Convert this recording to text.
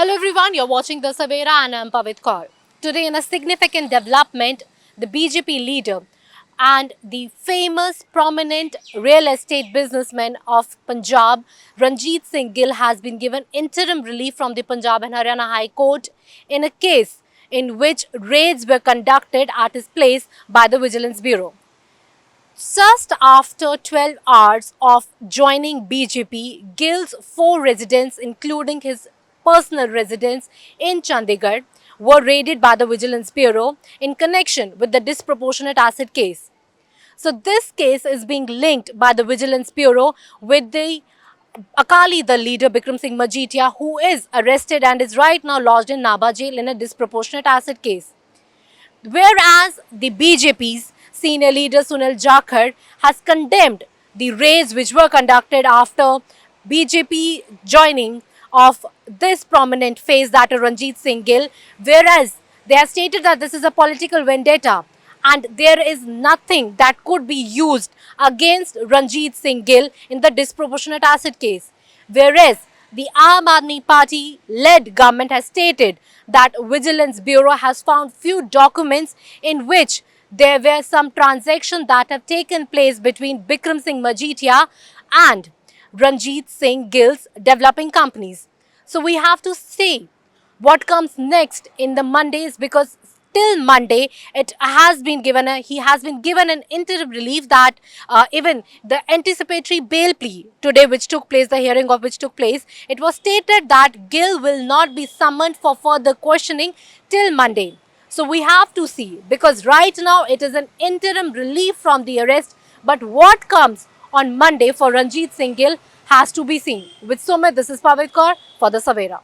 Hello everyone, you're watching The Savera and I'm Pavit Kaur. Today in a significant development, the BJP leader and the famous prominent real estate businessman of Punjab, Ranjit Singh Gill, has been given interim relief from the Punjab and Haryana High Court in a case in which raids were conducted at his place by the Vigilance Bureau. Just after 12 hours of joining BJP, Gill's four residents, including his personal residence in Chandigarh, were raided by the Vigilance Bureau in connection with the disproportionate asset case. So this case is being linked by the Vigilance Bureau with the Akali Dal leader Bikram Singh Majitia, who is arrested and is right now lodged in Naba jail in a disproportionate asset case. Whereas the BJP's senior leader Sunil Jakhar has condemned the raids which were conducted after BJP joining of this prominent face, that of Ranjit Singh Gill, whereas they have stated that this is a political vendetta and there is nothing that could be used against Ranjit Singh Gill in the disproportionate asset case. Whereas the Aam Aadmi Party led government has stated that Vigilance Bureau has found few documents in which there were some transactions that have taken place between Bikram Singh Majitia and Ranjit Singh Gill's developing companies. So we have to see what comes next in the Mondays, because till Monday he has been given an interim relief that even the anticipatory bail plea today, which took place, the hearing of which took place, it was stated that Gill will not be summoned for further questioning till Monday. So we have to see, because right now it is an interim relief from the arrest, but what comes on Monday for Ranjit Singh Gill has to be seen. With Sumit, this is Pavit Kaur for The Savera.